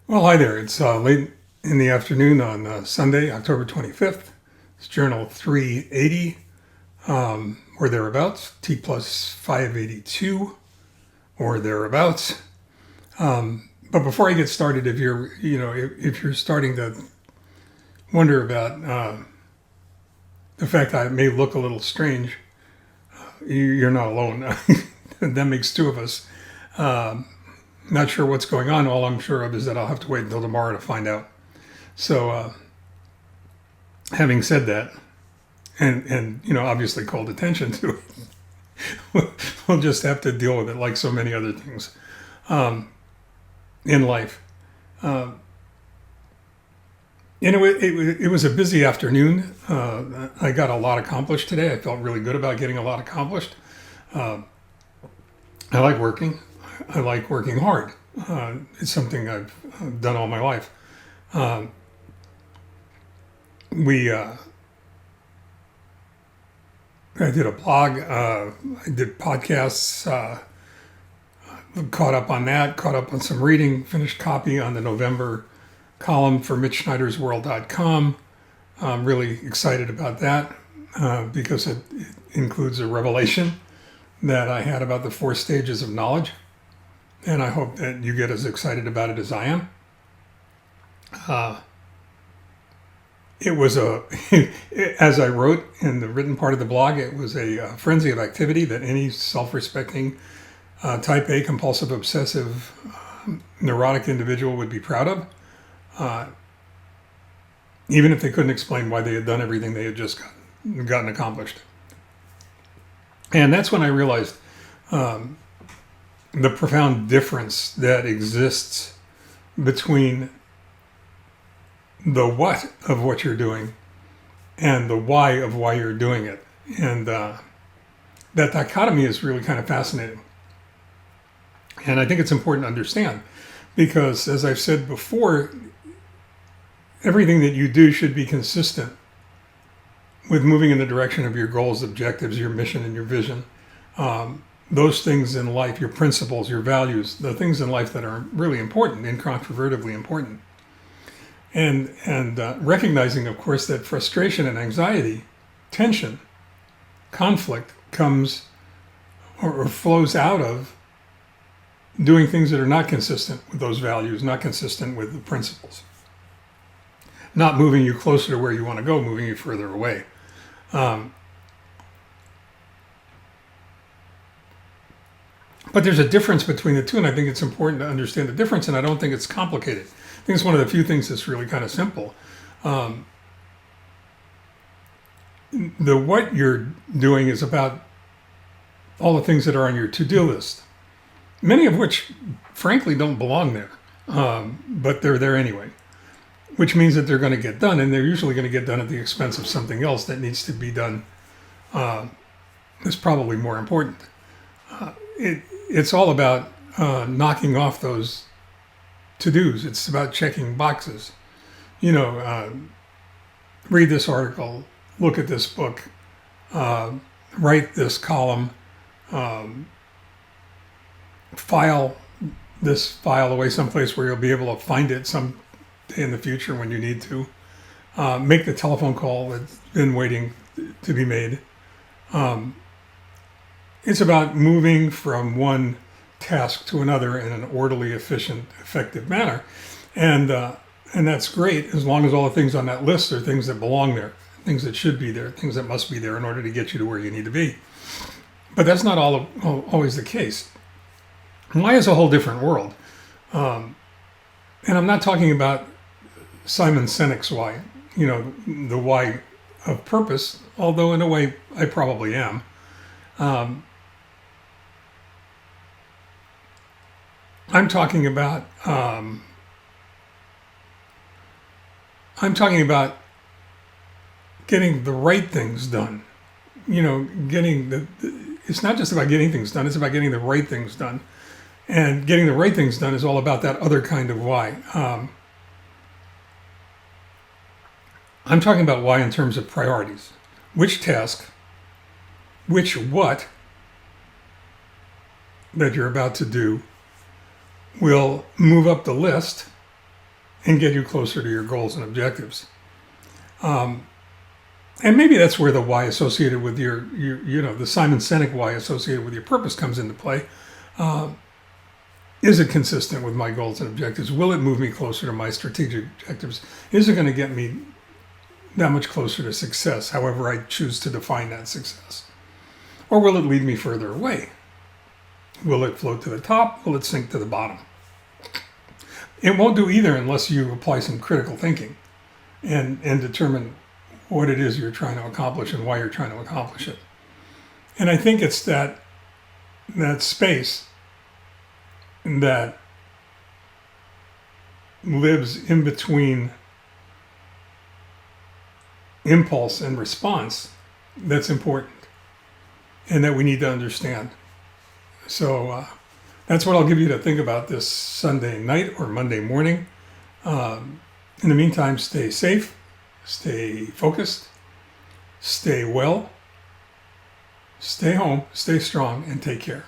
Well, hi there. It's late in the afternoon on Sunday, October 25th. It's Journal 380 or thereabouts, T plus 582 or thereabouts. But before I get started, if you're starting to wonder about the fact that I may look a little strange, you're not alone. That makes two of us. Not sure what's going on. All I'm sure of is that I'll have to wait until tomorrow to find out. So, having said that, and obviously called attention to it, we'll just have to deal with it like so many other things in life. It was a busy afternoon. I got a lot accomplished today. I felt really good about getting a lot accomplished. I like working. I like working hard. It's something I've done all my life. I did a blog. I did podcasts. Caught up on that. Caught up on some reading. Finished copy on the November column for MitchSchneidersWorld.com. I'm really excited about that because it includes a revelation that I had about the 4 stages of knowledge. And I hope that you get as excited about it as I am. It was as I wrote in the written part of the blog, it was a frenzy of activity that any self-respecting type A compulsive obsessive neurotic individual would be proud of. Even if they couldn't explain why they had done everything they had just gotten accomplished. And that's when I realized the profound difference that exists between the what of what you're doing and the why of why you're doing it. And that dichotomy is really kind of fascinating. And I think it's important to understand because, as I've said before, everything that you do should be consistent with moving in the direction of your goals, objectives, your mission, and your vision. Those things in life, your principles, your values, the things in life that are really important, incontrovertibly important. And recognizing, of course, that frustration and anxiety, tension, conflict comes or flows out of doing things that are not consistent with those values, not consistent with the principles. Not moving you closer to where you want to go, moving you further away. But there's a difference between the two, and I think it's important to understand the difference, and I don't think it's complicated. I think it's one of the few things that's really kind of simple. What you're doing is about all the things that are on your to-do list, many of which, frankly, don't belong there, but they're there anyway, which means that they're going to get done, and they're usually going to get done at the expense of something else that needs to be done that's probably more important. It's all about knocking off those to-dos. It's about checking boxes. Read this article, look at this book, write this column, file this file away someplace where you'll be able to find it some day in the future when you need to. Make the telephone call that's been waiting to be made. It's about moving from one task to another in an orderly, efficient, effective manner. And that's great as long as all the things on that list are things that belong there, things that should be there, things that must be there in order to get you to where you need to be. But that's not always the case. Why is a whole different world. And I'm not talking about Simon Sinek's why, the why of purpose, although in a way I probably am. I'm talking about getting the right things done. It's not just about getting things done, it's about getting the right things done. And getting the right things done is all about that other kind of why. I'm talking about why in terms of priorities. Which task, which what that you're about to do will move up the list and get you closer to your goals and objectives. And maybe that's where the why associated with your the Simon Sinek why associated with your purpose comes into play. Is it consistent with my goals and objectives? Will it move me closer to my strategic objectives? Is it going to get me that much closer to success, however I choose to define that success? Or will it lead me further away? Will it float to the top? Will it sink to the bottom? It won't do either unless you apply some critical thinking and determine what it is you're trying to accomplish and why you're trying to accomplish it. And I think it's that space that lives in between impulse and response that's important and that we need to understand. So that's what I'll give you to think about this Sunday night or Monday morning. In the meantime, stay safe, stay focused, stay well, stay home, stay strong, and take care.